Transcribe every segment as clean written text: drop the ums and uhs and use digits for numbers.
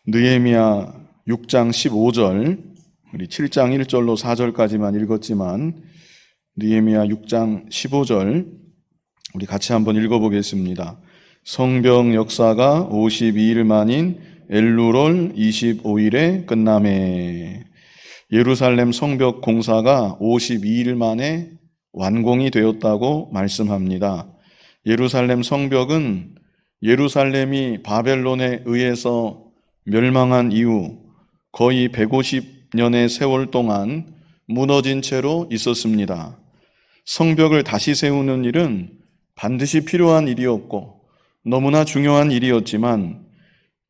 느헤미야 6장 15절, 우리 7장 1절로 4절까지만 읽었지만 느헤미야 6장 15절 우리 같이 한번 읽어보겠습니다. 성벽 역사가 52일 만인 엘루롤 25일에 끝나매. 예루살렘 성벽 공사가 52일 만에 완공이 되었다고 말씀합니다. 예루살렘 성벽은 예루살렘이 바벨론에 의해서 멸망한 이후 거의 150년의 세월 동안 무너진 채로 있었습니다. 성벽을 다시 세우는 일은 반드시 필요한 일이었고 너무나 중요한 일이었지만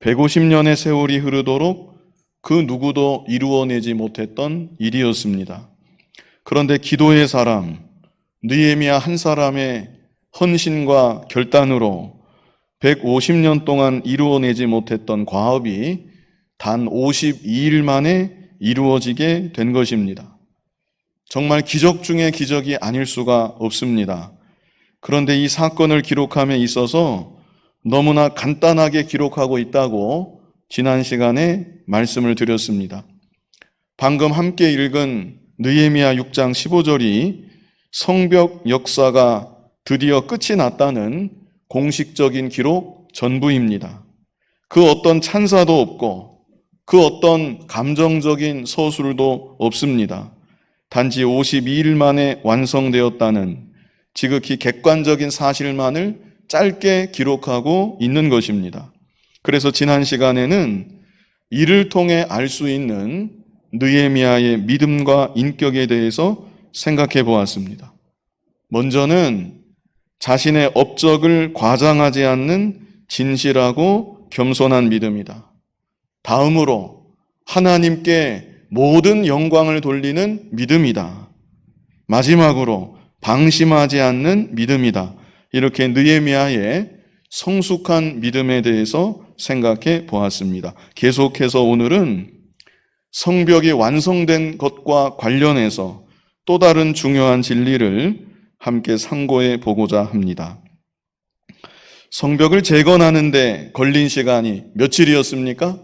150년의 세월이 흐르도록 그 누구도 이루어내지 못했던 일이었습니다. 그런데 기도의 사람, 느헤미야 한 사람의 헌신과 결단으로 150년 동안 이루어내지 못했던 과업이 단 52일 만에 이루어지게 된 것입니다. 정말 기적 중의 기적이 아닐 수가 없습니다. 그런데 이 사건을 기록함에 있어서 너무나 간단하게 기록하고 있다고 지난 시간에 말씀을 드렸습니다. 방금 함께 읽은 느헤미야 6장 15절이 성벽 역사가 드디어 끝이 났다는 공식적인 기록 전부입니다. 그 어떤 찬사도 없고 그 어떤 감정적인 서술도 없습니다. 단지 52일 만에 완성되었다는 지극히 객관적인 사실만을 짧게 기록하고 있는 것입니다. 그래서 지난 시간에는 이를 통해 알 수 있는 느헤미야의 믿음과 인격에 대해서 생각해 보았습니다. 먼저는 자신의 업적을 과장하지 않는 진실하고 겸손한 믿음이다. 다음으로 하나님께 모든 영광을 돌리는 믿음이다. 마지막으로 방심하지 않는 믿음이다. 이렇게 느헤미야의 성숙한 믿음에 대해서 생각해 보았습니다. 계속해서 오늘은 성벽이 완성된 것과 관련해서 또 다른 중요한 진리를 함께 상고해 보고자 합니다. 성벽을 재건하는데 걸린 시간이 며칠이었습니까?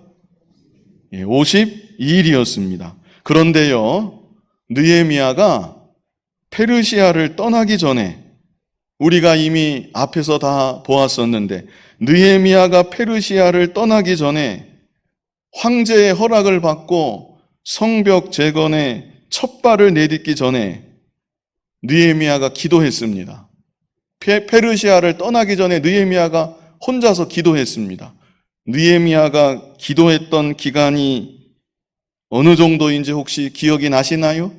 52일이었습니다. 그런데요, 느헤미야가 페르시아를 떠나기 전에 우리가 이미 앞에서 다 보았었는데 느헤미야가 페르시아를 떠나기 전에 황제의 허락을 받고 성벽 재건에 첫 발을 내딛기 전에 느헤미야가 기도했습니다. 페르시아를 떠나기 전에 느헤미야가 혼자서 기도했습니다. 느헤미야가 기도했던 기간이 어느 정도인지 혹시 기억이 나시나요?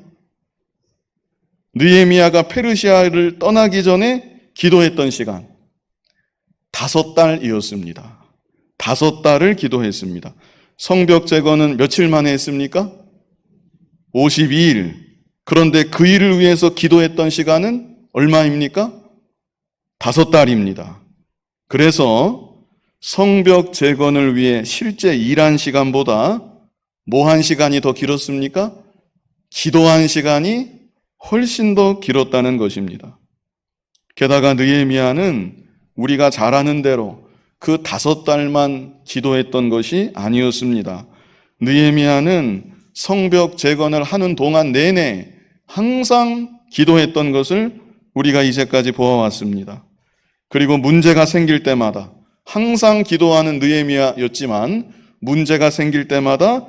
느헤미야가 페르시아를 떠나기 전에 기도했던 시간 5달이었습니다. 5달을 기도했습니다. 성벽 재건은 며칠 만에 했습니까? 52일. 그런데 그 일을 위해서 기도했던 시간은 얼마입니까? 5달입니다. 그래서 성벽 재건을 위해 실제 일한 시간보다 뭐 한 시간이 더 길었습니까? 기도한 시간이 훨씬 더 길었다는 것입니다. 게다가 느헤미야는 우리가 잘 아는 대로 그 5달만 기도했던 것이 아니었습니다. 느헤미야는 성벽 재건을 하는 동안 내내 항상 기도했던 것을 우리가 이제까지 보아왔습니다. 그리고 문제가 생길 때마다 항상 기도하는 느헤미야였지만 문제가 생길 때마다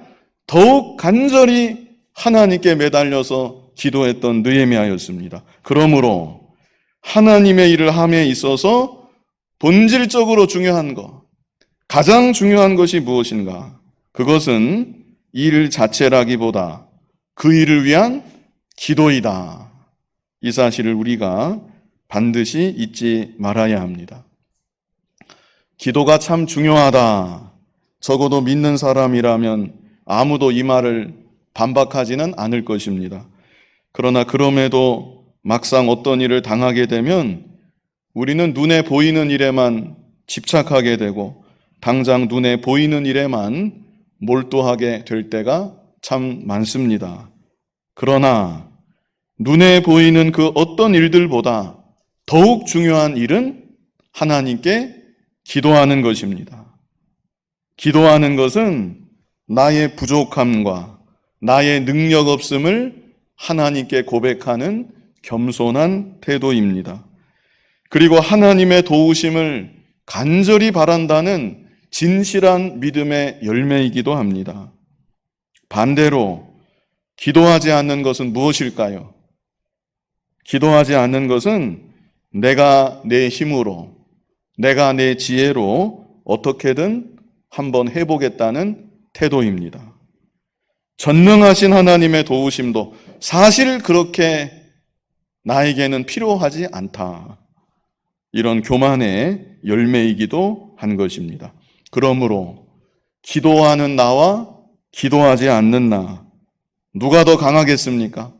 더욱 간절히 하나님께 매달려서 기도했던 느헤미야였습니다. 그러므로 하나님의 일을 함에 있어서 본질적으로 중요한 것, 가장 중요한 것이 무엇인가? 그것은 일 자체라기보다 그 일을 위한 기도이다. 이 사실을 우리가 반드시 잊지 말아야 합니다. 기도가 참 중요하다. 적어도 믿는 사람이라면 아무도 이 말을 반박하지는 않을 것입니다. 그러나 그럼에도 막상 어떤 일을 당하게 되면 우리는 눈에 보이는 일에만 집착하게 되고 당장 눈에 보이는 일에만 몰두하게 될 때가 참 많습니다. 그러나 눈에 보이는 그 어떤 일들보다 더욱 중요한 일은 하나님께 기도하는 것입니다. 기도하는 것은 나의 부족함과 나의 능력 없음을 하나님께 고백하는 겸손한 태도입니다. 그리고 하나님의 도우심을 간절히 바란다는 진실한 믿음의 열매이기도 합니다. 반대로 기도하지 않는 것은 무엇일까요? 기도하지 않는 것은 내가 내 힘으로, 내가 내 지혜로 어떻게든 한번 해보겠다는 태도입니다. 전능하신 하나님의 도우심도 사실 그렇게 나에게는 필요하지 않다. 이런 교만의 열매이기도 한 것입니다. 그러므로 기도하는 나와 기도하지 않는 나, 누가 더 강하겠습니까?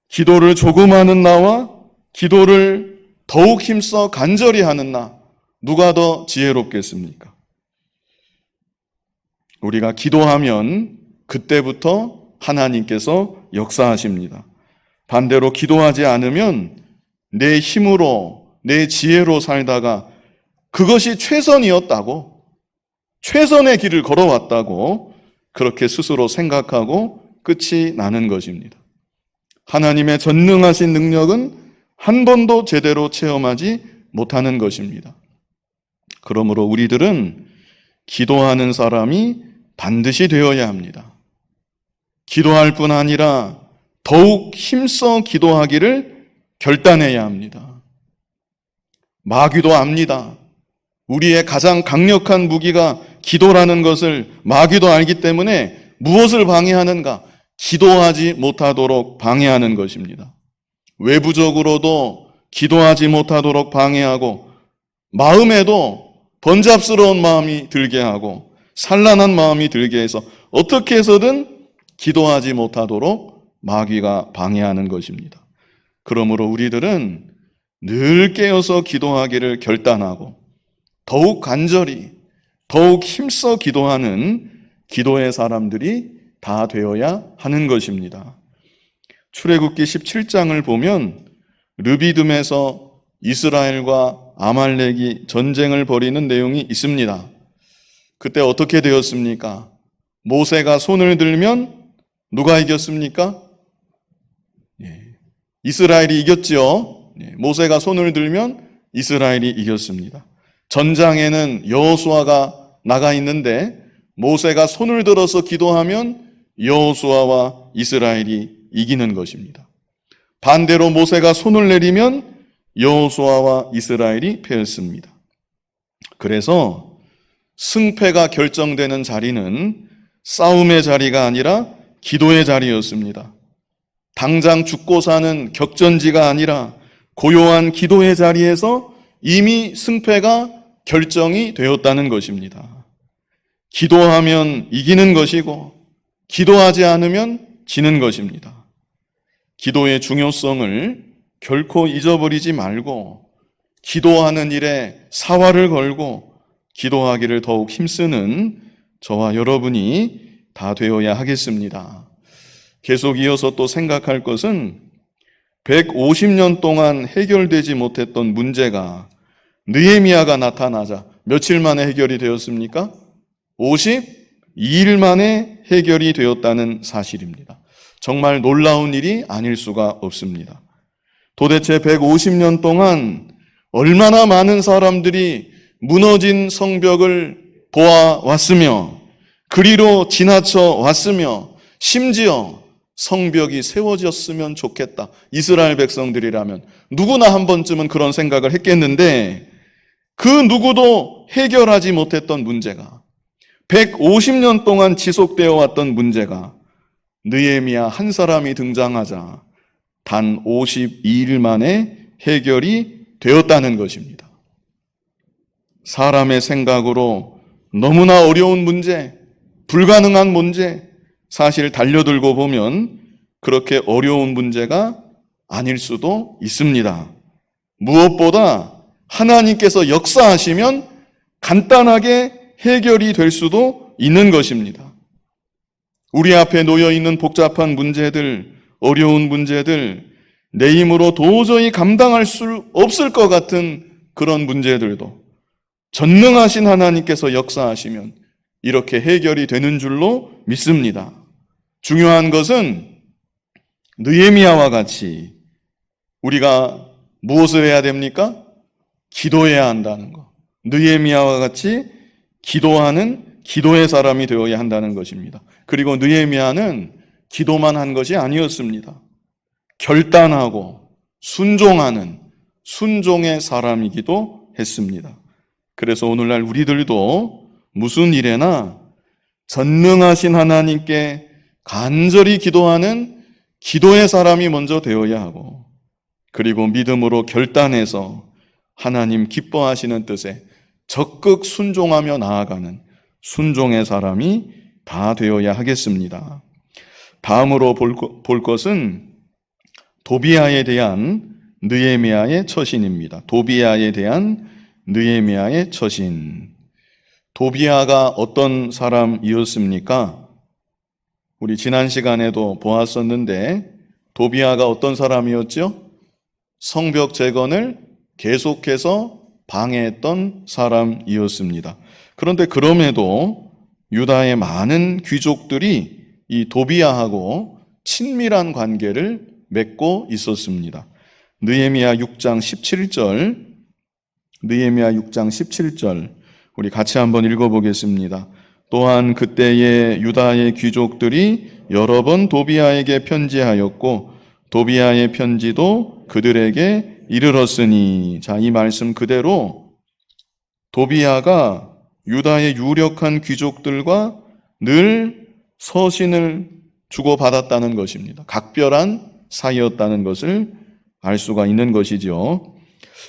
기도를 조금 하는 나와 기도를 더욱 힘써 간절히 하는 나, 누가 더 지혜롭겠습니까? 우리가 기도하면 그때부터 하나님께서 역사하십니다. 반대로 기도하지 않으면 내 힘으로, 내 지혜로 살다가 그것이 최선이었다고, 최선의 길을 걸어왔다고 그렇게 스스로 생각하고 끝이 나는 것입니다. 하나님의 전능하신 능력은 한 번도 제대로 체험하지 못하는 것입니다. 그러므로 우리들은 기도하는 사람이 반드시 되어야 합니다. 기도할 뿐 아니라 더욱 힘써 기도하기를 결단해야 합니다. 마귀도 압니다. 우리의 가장 강력한 무기가 기도라는 것을 마귀도 알기 때문에 무엇을 방해하는가? 기도하지 못하도록 방해하는 것입니다. 외부적으로도 기도하지 못하도록 방해하고 마음에도 번잡스러운 마음이 들게 하고 산란한 마음이 들게 해서 어떻게 해서든 기도하지 못하도록 마귀가 방해하는 것입니다. 그러므로 우리들은 늘 깨어서 기도하기를 결단하고 더욱 간절히, 더욱 힘써 기도하는 기도의 사람들이 다 되어야 하는 것입니다. 출애굽기 17장을 보면 르비딤에서 이스라엘과 아말렉이 전쟁을 벌이는 내용이 있습니다. 그때 어떻게 되었습니까? 모세가 손을 들면 누가 이겼습니까? 이스라엘이 이겼죠. 모세가 손을 들면 이스라엘이 이겼습니다. 전장에는 여호수아가 나가 있는데 모세가 손을 들어서 기도하면 여호수아와 이스라엘이 이기는 것입니다. 반대로 모세가 손을 내리면 여호수아와 이스라엘이 패했습니다. 그래서 승패가 결정되는 자리는 싸움의 자리가 아니라 기도의 자리였습니다. 당장 죽고 사는 격전지가 아니라 고요한 기도의 자리에서 이미 승패가 결정이 되었다는 것입니다. 기도하면 이기는 것이고 기도하지 않으면 지는 것입니다. 기도의 중요성을 결코 잊어버리지 말고 기도하는 일에 사활을 걸고 기도하기를 더욱 힘쓰는 저와 여러분이 다 되어야 하겠습니다. 계속 이어서 또 생각할 것은 150년 동안 해결되지 못했던 문제가 느헤미야가 나타나자 며칠 만에 해결이 되었습니까? 52일 만에 해결이 되었다는 사실입니다. 정말 놀라운 일이 아닐 수가 없습니다. 도대체 150년 동안 얼마나 많은 사람들이 무너진 성벽을 보아왔으며 그리로 지나쳐 왔으며 심지어 성벽이 세워졌으면 좋겠다. 이스라엘 백성들이라면 누구나 한 번쯤은 그런 생각을 했겠는데 그 누구도 해결하지 못했던 문제가 150년 동안 지속되어 왔던 문제가 느헤미야 한 사람이 등장하자 단 52일 만에 해결이 되었다는 것입니다. 사람의 생각으로 너무나 어려운 문제, 불가능한 문제, 사실 달려들고 보면 그렇게 어려운 문제가 아닐 수도 있습니다. 무엇보다 하나님께서 역사하시면 간단하게 해결이 될 수도 있는 것입니다. 우리 앞에 놓여 있는 복잡한 문제들, 어려운 문제들, 내 힘으로 도저히 감당할 수 없을 것 같은 그런 문제들도 전능하신 하나님께서 역사하시면 이렇게 해결이 되는 줄로 믿습니다. 중요한 것은 느헤미야와 같이 우리가 무엇을 해야 됩니까? 기도해야 한다는 것. 느헤미야와 같이 기도하는 기도의 사람이 되어야 한다는 것입니다. 그리고 느헤미야는 기도만 한 것이 아니었습니다. 결단하고 순종하는 순종의 사람이기도 했습니다. 그래서 오늘날 우리들도 무슨 일에나 전능하신 하나님께 간절히 기도하는 기도의 사람이 먼저 되어야 하고, 그리고 믿음으로 결단해서 하나님 기뻐하시는 뜻에 적극 순종하며 나아가는 순종의 사람이 다 되어야 하겠습니다. 다음으로 볼 것은 도비아에 대한 느헤미야의 처신입니다. 도비아에 대한 느헤미야의 처신. 도비아가 어떤 사람이었습니까? 우리 지난 시간에도 보았었는데 도비아가 어떤 사람이었죠? 성벽 재건을 계속해서 방해했던 사람이었습니다. 그런데 그럼에도 유다의 많은 귀족들이 이 도비아하고 친밀한 관계를 맺고 있었습니다. 느헤미야 6장 17절, 느헤미야 6장 17절 우리 같이 한번 읽어보겠습니다. 또한 그때의 유다의 귀족들이 여러 번 도비아에게 편지하였고 도비아의 편지도 그들에게 이르렀으니, 자, 이 말씀 그대로 도비아가 유다의 유력한 귀족들과 늘 서신을 주고받았다는 것입니다. 각별한 사이였다는 것을 알 수가 있는 것이죠.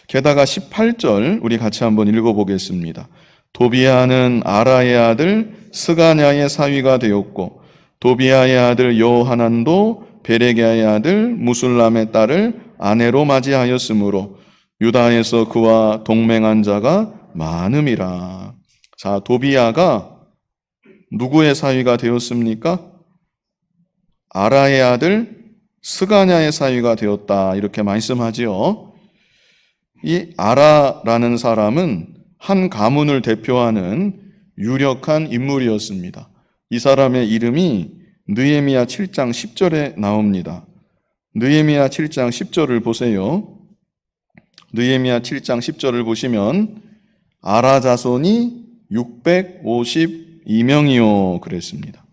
게다가 18절 우리 같이 한번 읽어보겠습니다. 도비아는 아라의 아들 스가냐의 사위가 되었고 도비아의 아들 여호하난도 베레게의 아들 무술람의 딸을 아내로 맞이하였으므로 유다에서 그와 동맹한 자가 많음이라. 자, 도비아가 누구의 사위가 되었습니까? 아라의 아들 스가냐의 사위가 되었다, 이렇게 말씀하지요. 이 아라라는 사람은 한 가문을 대표하는 유력한 인물이었습니다. 이 사람의 이름이 느헤미야 7장 10절에 나옵니다. 느헤미야 7장 10절을 보세요. 느헤미야 7장 10절을 보시면 아라 자손이 652명이요 그랬습니다.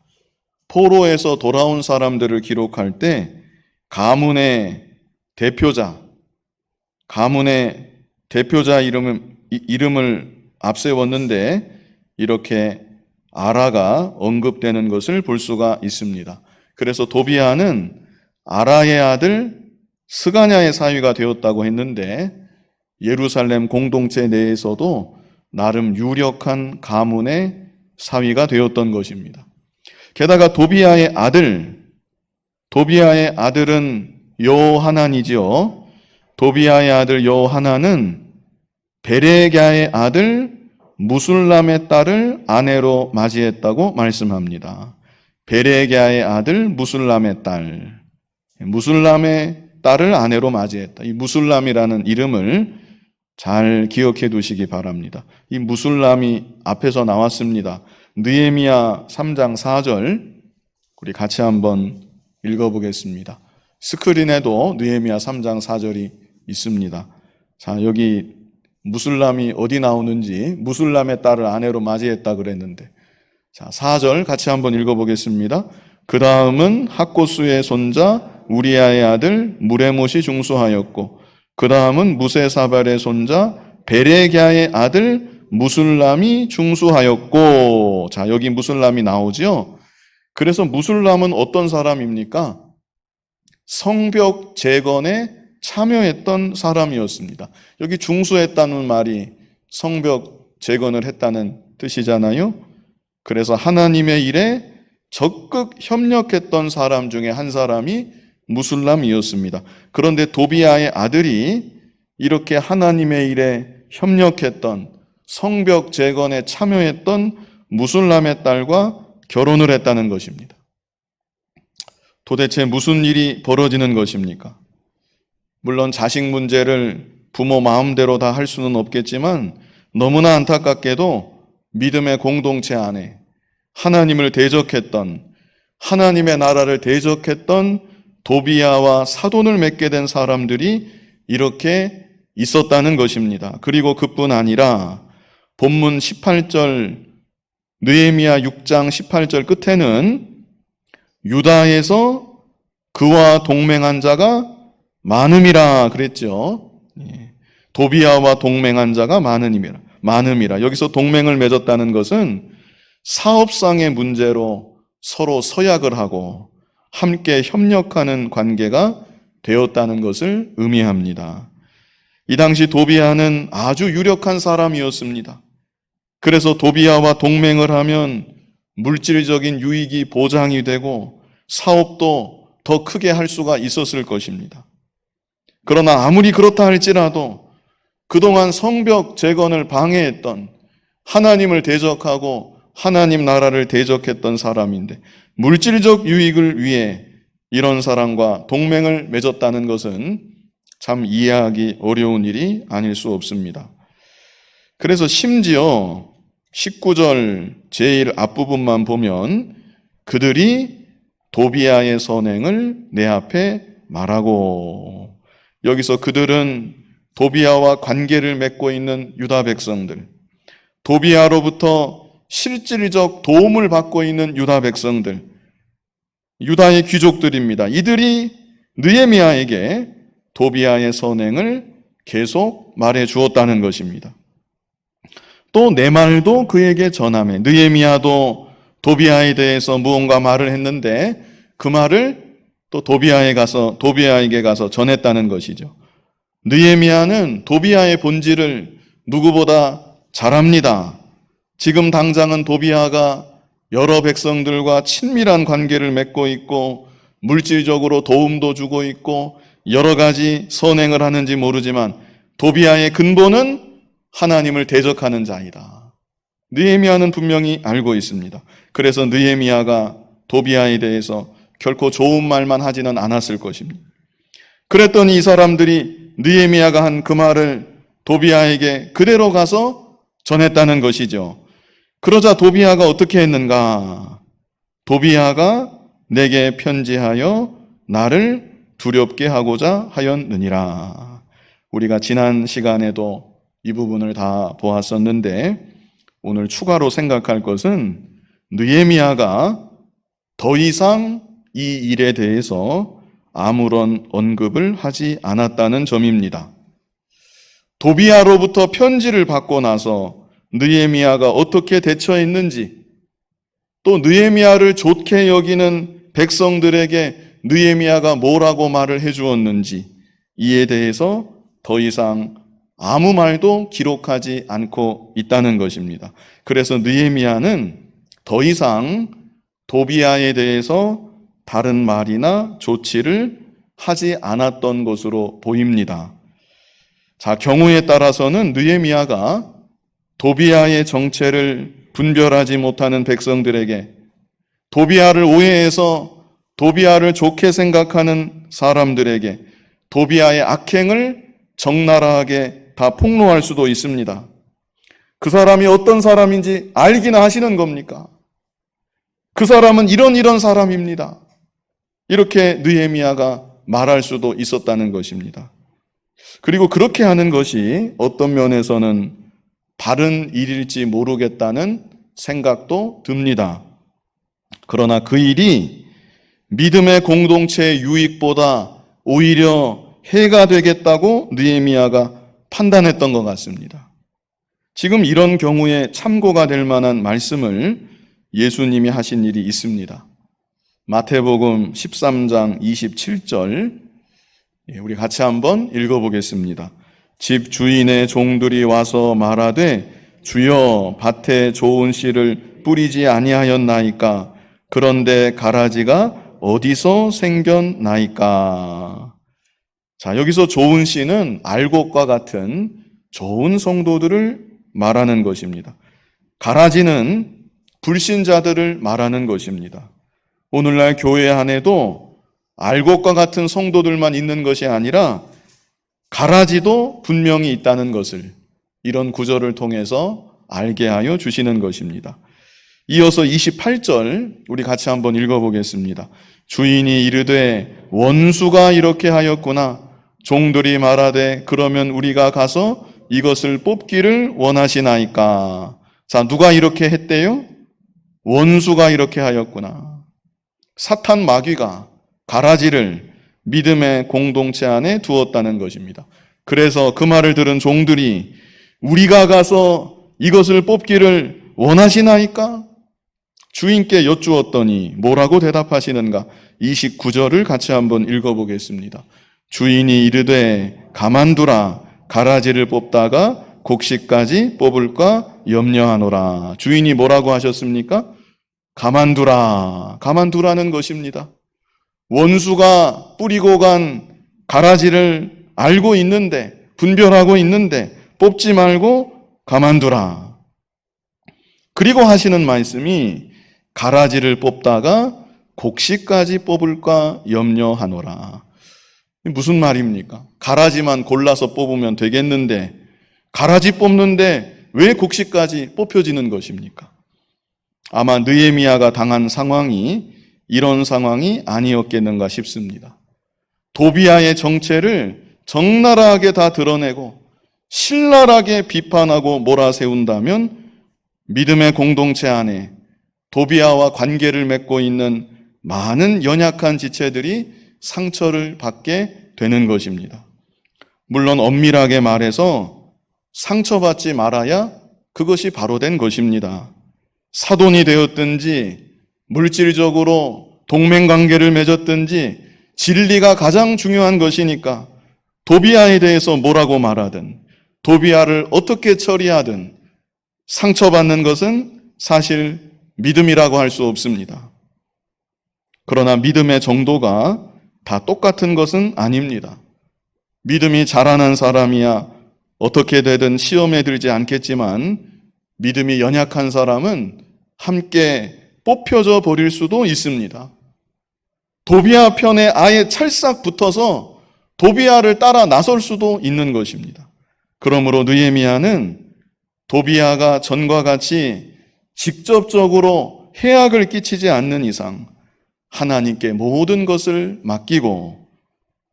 포로에서 돌아온 사람들을 기록할 때 가문의 대표자 이름을 앞세웠는데 이렇게 아라가 언급되는 것을 볼 수가 있습니다. 그래서 도비아는 아라의 아들 스가냐의 사위가 되었다고 했는데 예루살렘 공동체 내에서도 나름 유력한 가문의 사위가 되었던 것입니다. 게다가 도비아의 아들은 여호하난이지요. 도비아의 아들 여호하난은 베레갸의 아들 무술람의 딸을 아내로 맞이했다고 말씀합니다. 베레갸의 아들 무술람의 딸을 아내로 맞이했다. 이 무술람이라는 이름을 잘 기억해 두시기 바랍니다. 이 무술람이 앞에서 나왔습니다. 느헤미야 3장 4절 우리 같이 한번 읽어보겠습니다. 스크린에도 느헤미야 3장 4절이 있습니다. 자, 여기 무술람이 어디 나오는지, 무술람의 딸을 아내로 맞이했다 그랬는데, 자, 4절 같이 한번 읽어보겠습니다. 그 다음은 학고수의 손자 우리아의 아들 무레못이 중수하였고 그 다음은 무세사발의 손자 베레갸의 아들 무술람이 중수하였고. 자, 여기 무술람이 나오죠. 그래서 무술람은 어떤 사람입니까? 성벽 재건에 참여했던 사람이었습니다. 여기 중수했다는 말이 성벽 재건을 했다는 뜻이잖아요. 그래서 하나님의 일에 적극 협력했던 사람 중에 한 사람이 무술람이었습니다. 그런데 도비아의 아들이 이렇게 하나님의 일에 협력했던 성벽 재건에 참여했던 무술람의 딸과 결혼을 했다는 것입니다. 도대체 무슨 일이 벌어지는 것입니까? 물론 자식 문제를 부모 마음대로 다 할 수는 없겠지만 너무나 안타깝게도 믿음의 공동체 안에 하나님을 대적했던, 하나님의 나라를 대적했던 도비야와 사돈을 맺게 된 사람들이 이렇게 있었다는 것입니다. 그리고 그뿐 아니라 본문 18절, 느헤미야 6장 18절 끝에는 유다에서 그와 동맹한 자가 많음이라 그랬죠. 도비야와 동맹한 자가 많음이라. 여기서 동맹을 맺었다는 것은 사업상의 문제로 서로 서약을 하고 함께 협력하는 관계가 되었다는 것을 의미합니다. 이 당시 도비야는 아주 유력한 사람이었습니다. 그래서 도비야와 동맹을 하면 물질적인 유익이 보장이 되고 사업도 더 크게 할 수가 있었을 것입니다. 그러나 아무리 그렇다 할지라도 그동안 성벽 재건을 방해했던, 하나님을 대적하고 하나님 나라를 대적했던 사람인데 물질적 유익을 위해 이런 사람과 동맹을 맺었다는 것은 참 이해하기 어려운 일이 아닐 수 없습니다. 그래서 심지어 19절 제일 앞부분만 보면 그들이 도비야의 선행을 내 앞에 말하고, 여기서 그들은 도비야와 관계를 맺고 있는 유다 백성들, 도비야로부터 실질적 도움을 받고 있는 유다 백성들, 유다의 귀족들입니다. 이들이 느헤미야에게 도비야의 선행을 계속 말해 주었다는 것입니다. 또 내 말도 그에게 전하매, 느헤미야도 도비야에 대해서 무언가 말을 했는데 그 말을 또 도비야에게 가서 전했다는 것이죠. 느헤미야는 도비야의 본질을 누구보다 잘 압니다. 지금 당장은 도비야가 여러 백성들과 친밀한 관계를 맺고 있고 물질적으로 도움도 주고 있고 여러 가지 선행을 하는지 모르지만 도비야의 근본은 하나님을 대적하는 자이다. 느헤미야는 분명히 알고 있습니다. 그래서 느헤미야가 도비야에 대해서 결코 좋은 말만 하지는 않았을 것입니다. 그랬더니 이 사람들이 느헤미야가 한 그 말을 도비야에게 그대로 가서 전했다는 것이죠. 그러자 도비야가 어떻게 했는가? 도비야가 내게 편지하여 나를 두렵게 하고자 하였느니라. 우리가 지난 시간에도 이 부분을 다 보았었는데 오늘 추가로 생각할 것은 느헤미야가 더 이상 이 일에 대해서 아무런 언급을 하지 않았다는 점입니다. 도비야로부터 편지를 받고 나서 느헤미야가 어떻게 대처했는지, 또 느헤미야를 좋게 여기는 백성들에게 느헤미야가 뭐라고 말을 해주었는지, 이에 대해서 더 이상 아무 말도 기록하지 않고 있다는 것입니다. 그래서 느헤미야는 더 이상 도비야에 대해서 다른 말이나 조치를 하지 않았던 것으로 보입니다. 자, 경우에 따라서는 느헤미야가 도비야의 정체를 분별하지 못하는 백성들에게, 도비야를 오해해서 도비야를 좋게 생각하는 사람들에게 도비야의 악행을 적나라하게 다 폭로할 수도 있습니다. 그 사람이 어떤 사람인지 알기나 하시는 겁니까? 그 사람은 이런 사람입니다. 이렇게 느헤미야가 말할 수도 있었다는 것입니다. 그리고 그렇게 하는 것이 어떤 면에서는 바른 일일지 모르겠다는 생각도 듭니다. 그러나 그 일이 믿음의 공동체의 유익보다 오히려 해가 되겠다고 느헤미야가 판단했던 것 같습니다. 지금 이런 경우에 참고가 될 만한 말씀을 예수님이 하신 일이 있습니다. 마태복음 13장 27절, 우리 같이 한번 읽어보겠습니다. 집 주인의 종들이 와서 말하되 주여 밭에 좋은 씨를 뿌리지 아니하였나이까? 그런데 가라지가 어디서 생겼나이까? 자, 여기서 좋은 씨는 알곡과 같은 좋은 성도들을 말하는 것입니다. 가라지는 불신자들을 말하는 것입니다. 오늘날 교회 안에도 알곡과 같은 성도들만 있는 것이 아니라 가라지도 분명히 있다는 것을 이런 구절을 통해서 알게 하여 주시는 것입니다. 이어서 28절 우리 같이 한번 읽어보겠습니다. 주인이 이르되 원수가 이렇게 하였구나. 종들이 말하되 그러면 우리가 가서 이것을 뽑기를 원하시나이까. 자, 누가 이렇게 했대요? 원수가 이렇게 하였구나. 사탄 마귀가 가라지를 믿음의 공동체 안에 두었다는 것입니다. 그래서 그 말을 들은 종들이 우리가 가서 이것을 뽑기를 원하시나이까? 주인께 여쭈었더니 뭐라고 대답하시는가? 29절을 같이 한번 읽어보겠습니다. 주인이 이르되 가만두라. 가라지를 뽑다가 곡식까지 뽑을까 염려하노라. 주인이 뭐라고 하셨습니까? 가만두라. 가만두라는 것입니다. 원수가 뿌리고 간 가라지를 알고 있는데, 분별하고 있는데 뽑지 말고 가만두라. 그리고 하시는 말씀이 가라지를 뽑다가 곡식까지 뽑을까 염려하노라. 무슨 말입니까? 가라지만 골라서 뽑으면 되겠는데 가라지 뽑는데 왜 곡식까지 뽑혀지는 것입니까? 아마 느헤미야가 당한 상황이 이런 상황이 아니었겠는가 싶습니다. 도비야의 정체를 적나라하게 다 드러내고 신랄하게 비판하고 몰아세운다면 믿음의 공동체 안에 도비야와 관계를 맺고 있는 많은 연약한 지체들이 상처를 받게 되는 것입니다. 물론 엄밀하게 말해서 상처받지 말아야 그것이 바로 된 것입니다. 사돈이 되었든지 물질적으로 동맹관계를 맺었든지 진리가 가장 중요한 것이니까 도비야에 대해서 뭐라고 말하든 도비야를 어떻게 처리하든 상처받는 것은 사실 믿음이라고 할 수 없습니다. 그러나 믿음의 정도가 다 똑같은 것은 아닙니다. 믿음이 자라난 사람이야 어떻게 되든 시험에 들지 않겠지만 믿음이 연약한 사람은 함께 뽑혀져 버릴 수도 있습니다. 도비야 편에 아예 찰싹 붙어서 도비야를 따라 나설 수도 있는 것입니다. 그러므로 느헤미야는 도비야가 전과 같이 직접적으로 해악을 끼치지 않는 이상 하나님께 모든 것을 맡기고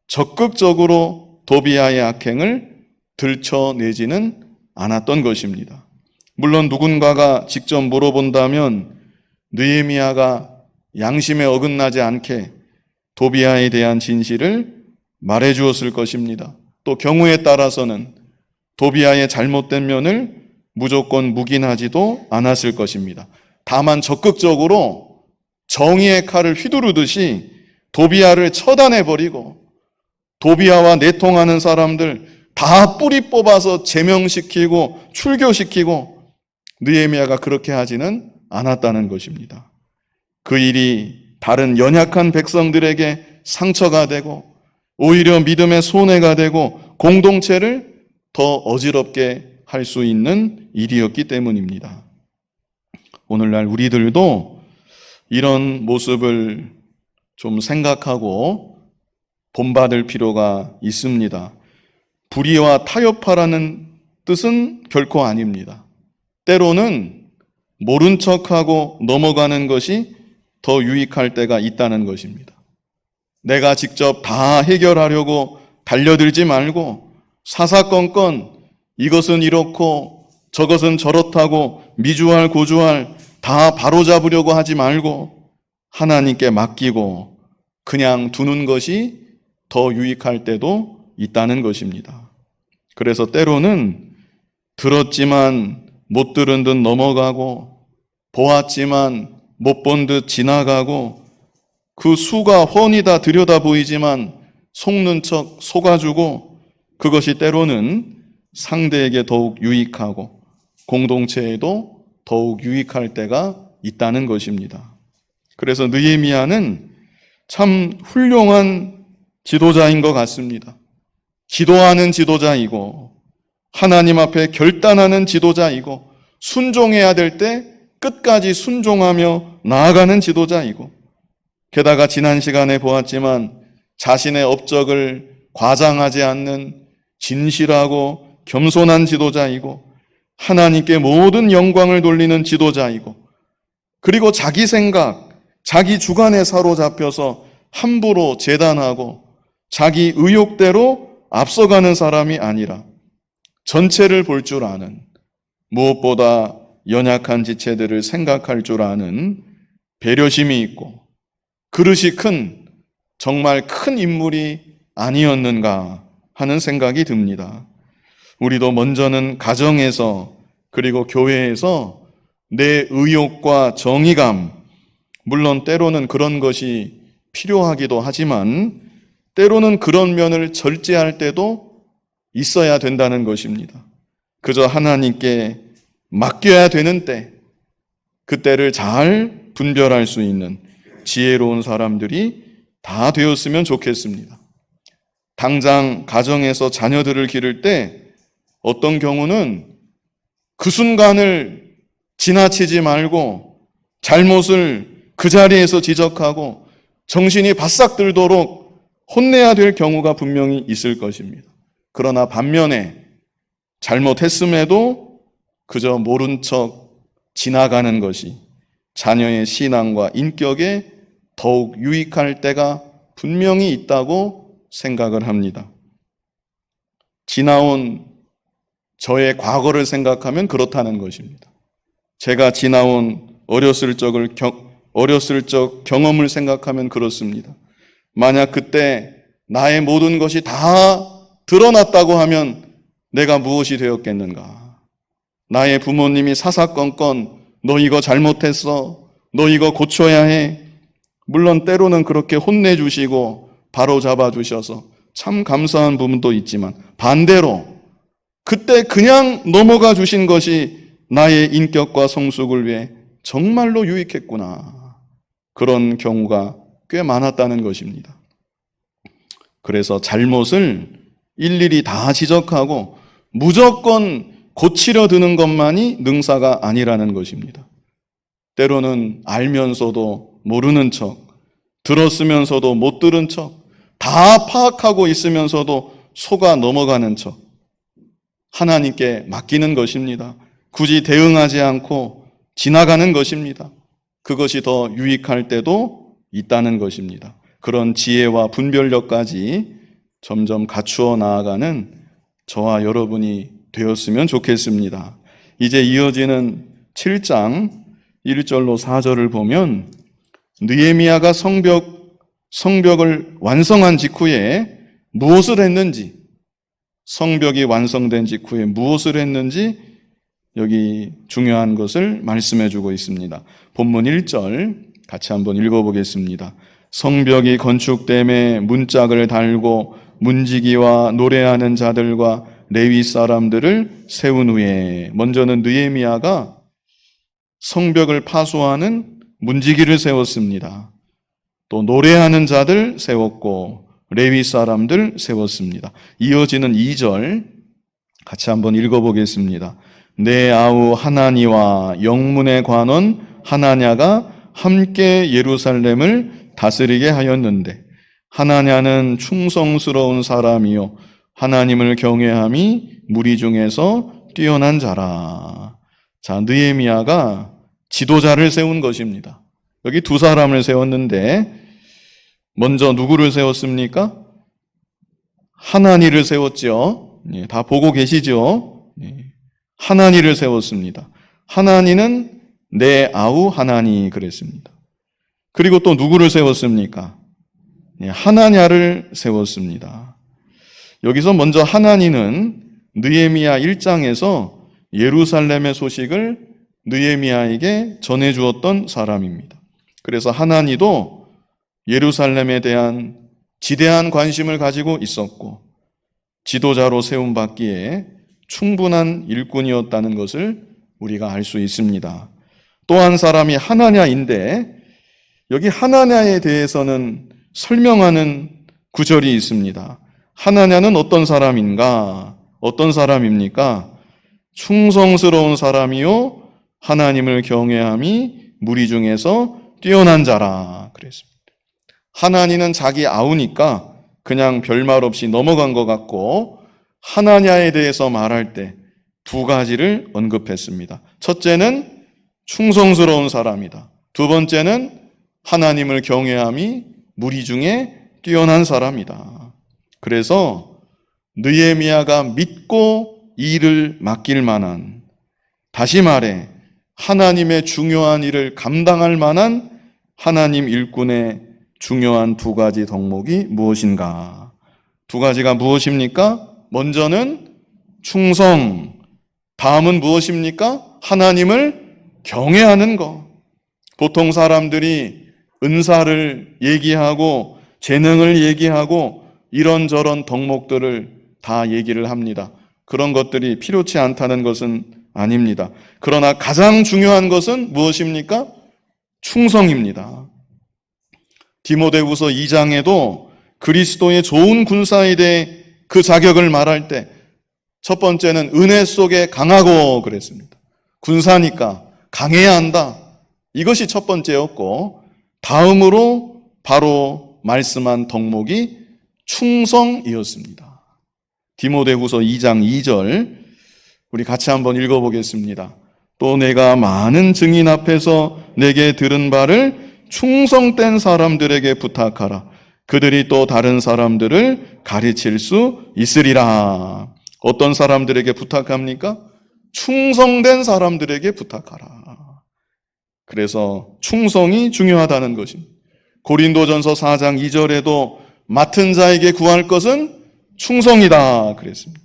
적극적으로 도비야의 악행을 들춰내지는 않았던 것입니다. 물론 누군가가 직접 물어본다면 느헤미야가 양심에 어긋나지 않게 도비야에 대한 진실을 말해 주었을 것입니다. 또 경우에 따라서는 도비야의 잘못된 면을 무조건 묵인하지도 않았을 것입니다. 다만 적극적으로 정의의 칼을 휘두르듯이 도비야를 처단해버리고 도비야와 내통하는 사람들 다 뿌리 뽑아서 제명시키고 출교시키고 느헤미야가 그렇게 하지는 않았다는 것입니다. 그 일이 다른 연약한 백성들에게 상처가 되고 오히려 믿음의 손해가 되고 공동체를 더 어지럽게 할 수 있는 일이었기 때문입니다. 오늘날 우리들도 이런 모습을 좀 생각하고 본받을 필요가 있습니다. 불의와 타협하라는 뜻은 결코 아닙니다. 때로는 모른 척하고 넘어가는 것이 더 유익할 때가 있다는 것입니다. 내가 직접 다 해결하려고 달려들지 말고 사사건건 이것은 이렇고 저것은 저렇다고 미주알 고주알 다 바로잡으려고 하지 말고 하나님께 맡기고 그냥 두는 것이 더 유익할 때도 있다는 것입니다. 그래서 때로는 들었지만 못 들은 듯 넘어가고 보았지만 못 본 듯 지나가고 그 수가 훤히 다 들여다 보이지만 속는 척 속아주고 그것이 때로는 상대에게 더욱 유익하고 공동체에도 더욱 유익할 때가 있다는 것입니다. 그래서 느헤미야는 참 훌륭한 지도자인 것 같습니다. 기도하는 지도자이고 하나님 앞에 결단하는 지도자이고 순종해야 될 때 끝까지 순종하며 나아가는 지도자이고 게다가 지난 시간에 보았지만 자신의 업적을 과장하지 않는 진실하고 겸손한 지도자이고 하나님께 모든 영광을 돌리는 지도자이고 그리고 자기 생각, 자기 주관에 사로잡혀서 함부로 재단하고 자기 의욕대로 앞서가는 사람이 아니라 전체를 볼 줄 아는, 무엇보다 연약한 지체들을 생각할 줄 아는 배려심이 있고 그릇이 큰, 정말 큰 인물이 아니었는가 하는 생각이 듭니다. 우리도 먼저는 가정에서 그리고 교회에서 내 의욕과 정의감, 물론 때로는 그런 것이 필요하기도 하지만 때로는 그런 면을 절제할 때도 있어야 된다는 것입니다. 그저 하나님께 맡겨야 되는 때, 그때를 잘 분별할 수 있는 지혜로운 사람들이 다 되었으면 좋겠습니다. 당장 가정에서 자녀들을 기를 때 어떤 경우는 그 순간을 지나치지 말고 잘못을 그 자리에서 지적하고 정신이 바싹 들도록 혼내야 될 경우가 분명히 있을 것입니다. 그러나 반면에 잘못했음에도 그저 모른 척 지나가는 것이 자녀의 신앙과 인격에 더욱 유익할 때가 분명히 있다고 생각을 합니다. 지나온 저의 과거를 생각하면 그렇다는 것입니다. 제가 지나온 어렸을 적 경험을 생각하면 그렇습니다. 만약 그때 나의 모든 것이 다 드러났다고 하면 내가 무엇이 되었겠는가? 나의 부모님이 사사건건 너 이거 잘못했어. 너 이거 고쳐야 해. 물론 때로는 그렇게 혼내주시고 바로 잡아주셔서 참 감사한 부분도 있지만 반대로 그때 그냥 넘어가 주신 것이 나의 인격과 성숙을 위해 정말로 유익했구나. 그런 경우가 꽤 많았다는 것입니다. 그래서 잘못을 일일이 다 지적하고 무조건 고치려 드는 것만이 능사가 아니라는 것입니다. 때로는 알면서도 모르는 척, 들었으면서도 못 들은 척, 다 파악하고 있으면서도 속아 넘어가는 척, 하나님께 맡기는 것입니다. 굳이 대응하지 않고 지나가는 것입니다. 그것이 더 유익할 때도 있다는 것입니다. 그런 지혜와 분별력까지 점점 갖추어 나아가는 저와 여러분이 되었으면 좋겠습니다. 이제 이어지는 7장 1절로 4절을 보면 느헤미야가 성벽을 완성한 직후에 무엇을 했는지, 성벽이 완성된 직후에 무엇을 했는지 여기 중요한 것을 말씀해 주고 있습니다. 본문 1절 같이 한번 읽어보겠습니다. 성벽이 건축됨에 문짝을 달고 문지기와 노래하는 자들과 레위 사람들을 세운 후에, 먼저는 느헤미야가 성벽을 파수하는 문지기를 세웠습니다. 또 노래하는 자들 세웠고 레위 사람들 세웠습니다. 이어지는 2절 같이 한번 읽어보겠습니다. 내 아우 하나니와 영문의 관원 하나냐가 함께 예루살렘을 다스리게 하였는데 하나냐는 충성스러운 사람이요 하나님을 경외함이 무리 중에서 뛰어난 자라. 자, 느헤미야가 지도자를 세운 것입니다. 여기 두 사람을 세웠는데 먼저 누구를 세웠습니까? 하나니를 세웠죠. 다 보고 계시죠? 하나니를 세웠습니다. 하나니는 내 아우 하나니 그랬습니다. 그리고 또 누구를 세웠습니까? 하나냐를 세웠습니다. 여기서 먼저 하나니는 느헤미야 1장에서 예루살렘의 소식을 느헤미야에게 전해주었던 사람입니다. 그래서 하나니도 예루살렘에 대한 지대한 관심을 가지고 있었고 지도자로 세움받기에 충분한 일꾼이었다는 것을 우리가 알 수 있습니다. 또 한 사람이 하나냐인데 여기 하나냐에 대해서는 설명하는 구절이 있습니다. 하나냐는 어떤 사람인가? 어떤 사람입니까? 충성스러운 사람이요 하나님을 경외함이 무리 중에서 뛰어난 자라 그랬습니다. 하나니는 자기 아우니까 그냥 별말 없이 넘어간 것 같고 하나냐에 대해서 말할 때 두 가지를 언급했습니다. 첫째는 충성스러운 사람이다. 두 번째는 하나님을 경외함이 무리 중에 뛰어난 사람이다. 그래서 느헤미야가 믿고 일을 맡길 만한, 다시 말해 하나님의 중요한 일을 감당할 만한 하나님 일꾼의 중요한 두 가지 덕목이 무엇인가? 두 가지가 무엇입니까? 먼저는 충성, 다음은 무엇입니까? 하나님을 경외하는 것. 보통 사람들이 은사를 얘기하고 재능을 얘기하고 이런저런 덕목들을 다 얘기를 합니다. 그런 것들이 필요치 않다는 것은 아닙니다. 그러나 가장 중요한 것은 무엇입니까? 충성입니다. 디모데후서 2장에도 그리스도의 좋은 군사에 대해 그 자격을 말할 때 첫 번째는 은혜 속에 강하고 그랬습니다. 군사니까 강해야 한다. 이것이 첫 번째였고, 다음으로 바로 말씀한 덕목이 충성이었습니다. 디모데후서 2장 2절 우리 같이 한번 읽어보겠습니다. 또 내가 많은 증인 앞에서 내게 들은 바를 충성된 사람들에게 부탁하라. 그들이 또 다른 사람들을 가르칠 수 있으리라. 어떤 사람들에게 부탁합니까? 충성된 사람들에게 부탁하라. 그래서 충성이 중요하다는 것입니다. 고린도전서 4장 2절에도 맡은 자에게 구할 것은 충성이다 그랬습니다.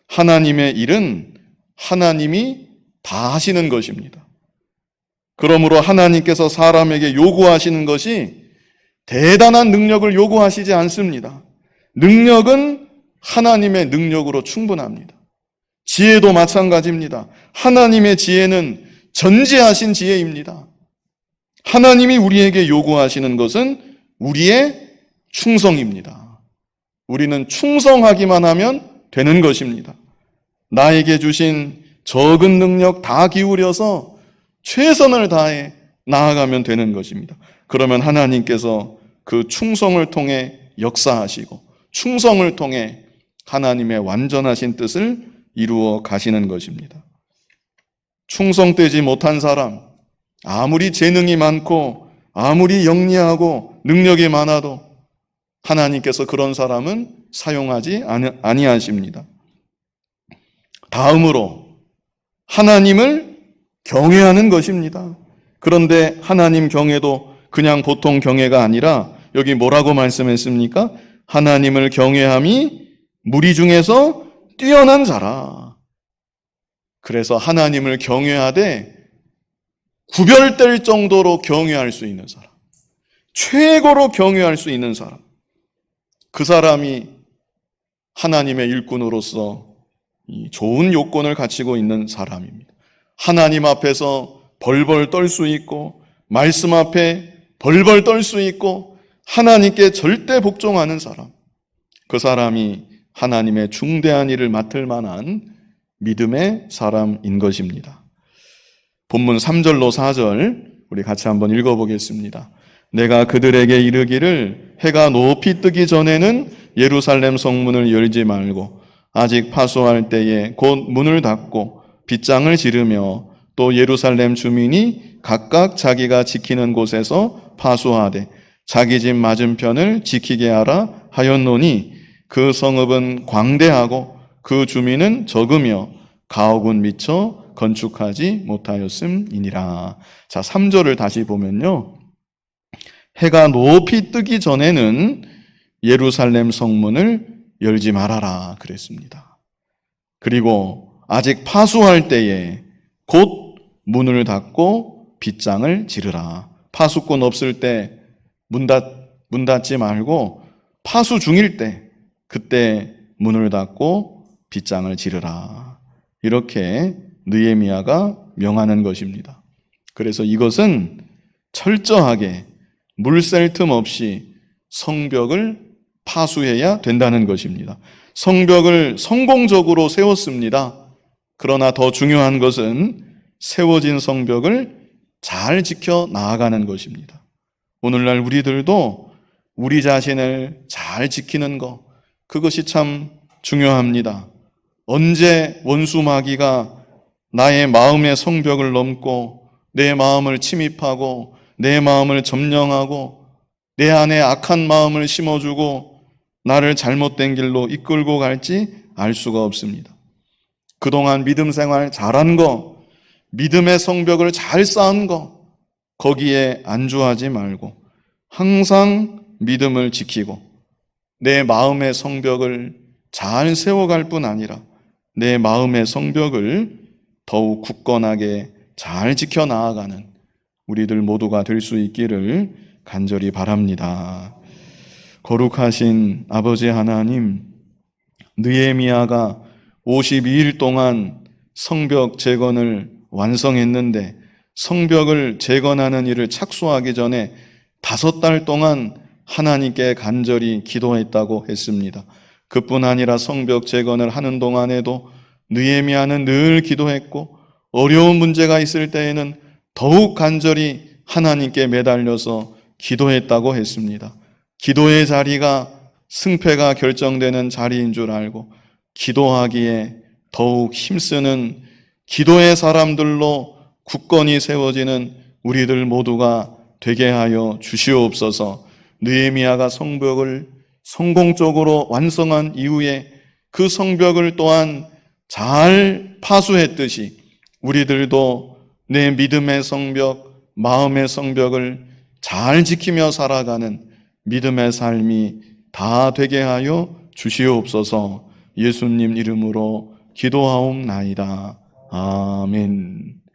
하나님의 일은 하나님이 다 하시는 것입니다. 그러므로 하나님께서 사람에게 요구하시는 것이 대단한 능력을 요구하시지 않습니다. 능력은 하나님의 능력으로 충분합니다. 지혜도 마찬가지입니다. 하나님의 지혜는 전지하신 지혜입니다. 하나님이 우리에게 요구하시는 것은 우리의 충성입니다. 우리는 충성하기만 하면 되는 것입니다. 나에게 주신 적은 능력 다 기울여서 최선을 다해 나아가면 되는 것입니다. 그러면 하나님께서 그 충성을 통해 역사하시고 충성을 통해 하나님의 완전하신 뜻을 이루어 가시는 것입니다. 충성되지 못한 사람, 아무리 재능이 많고 아무리 영리하고 능력이 많아도 하나님께서 그런 사람은 사용하지 아니하십니다. 다음으로 하나님을 경외하는 것입니다. 그런데 하나님 경외도 그냥 보통 경외가 아니라 여기 뭐라고 말씀했습니까? 하나님을 경외함이 무리 중에서 뛰어난 자라. 그래서 하나님을 경외하되 구별될 정도로 경외할 수 있는 사람, 최고로 경외할 수 있는 사람, 그 사람이 하나님의 일꾼으로서 이 좋은 요건을 갖추고 있는 사람입니다. 하나님 앞에서 벌벌 떨 수 있고 말씀 앞에 벌벌 떨 수 있고 하나님께 절대 복종하는 사람, 그 사람이 하나님의 중대한 일을 맡을 만한 믿음의 사람인 것입니다. 본문 3절로 4절 우리 같이 한번 읽어보겠습니다. 내가 그들에게 이르기를 해가 높이 뜨기 전에는 예루살렘 성문을 열지 말고 아직 파수할 때에 곧 문을 닫고 빗장을 지르며 또 예루살렘 주민이 각각 자기가 지키는 곳에서 파수하되 자기 집 맞은편을 지키게 하라 하였노니 그 성읍은 광대하고 그 주민은 적으며 가옥은 미처 건축하지 못하였음이니라. 자, 3절을 다시 보면요. 해가 높이 뜨기 전에는 예루살렘 성문을 열지 말아라 그랬습니다. 그리고 아직 파수할 때에 곧 문을 닫고 빗장을 지르라. 파수꾼 없을 때 문 닫지 말고 파수 중일 때 그때 문을 닫고 빗장을 지르라. 이렇게 느헤미야가 명하는 것입니다. 그래서 이것은 철저하게 물 셀 틈 없이 성벽을 파수해야 된다는 것입니다. 성벽을 성공적으로 세웠습니다. 그러나 더 중요한 것은 세워진 성벽을 잘 지켜 나아가는 것입니다. 오늘날 우리들도 우리 자신을 잘 지키는 것, 그것이 참 중요합니다. 언제 원수 마귀가 나의 마음의 성벽을 넘고 내 마음을 침입하고 내 마음을 점령하고 내 안에 악한 마음을 심어주고 나를 잘못된 길로 이끌고 갈지 알 수가 없습니다. 그동안 믿음 생활 잘한 거, 믿음의 성벽을 잘 쌓은 거, 거기에 안주하지 말고 항상 믿음을 지키고 내 마음의 성벽을 잘 세워갈 뿐 아니라 내 마음의 성벽을 더욱 굳건하게 잘 지켜나가는 우리들 모두가 될 수 있기를 간절히 바랍니다. 거룩하신 아버지 하나님, 느헤미야가 52일 동안 성벽 재건을 완성했는데 성벽을 재건하는 일을 착수하기 전에 5달 동안 하나님께 간절히 기도했다고 했습니다. 그뿐 아니라 성벽 재건을 하는 동안에도 느헤미야는 늘 기도했고 어려운 문제가 있을 때에는 더욱 간절히 하나님께 매달려서 기도했다고 했습니다. 기도의 자리가 승패가 결정되는 자리인 줄 알고 기도하기에 더욱 힘쓰는 기도의 사람들로 굳건히 세워지는 우리들 모두가 되게 하여 주시옵소서. 느헤미야가 성벽을 성공적으로 완성한 이후에 그 성벽을 또한 잘 파수했듯이 우리들도 내 믿음의 성벽, 마음의 성벽을 잘 지키며 살아가는 믿음의 삶이 다 되게 하여 주시옵소서. 예수님 이름으로 기도하옵나이다. 아멘.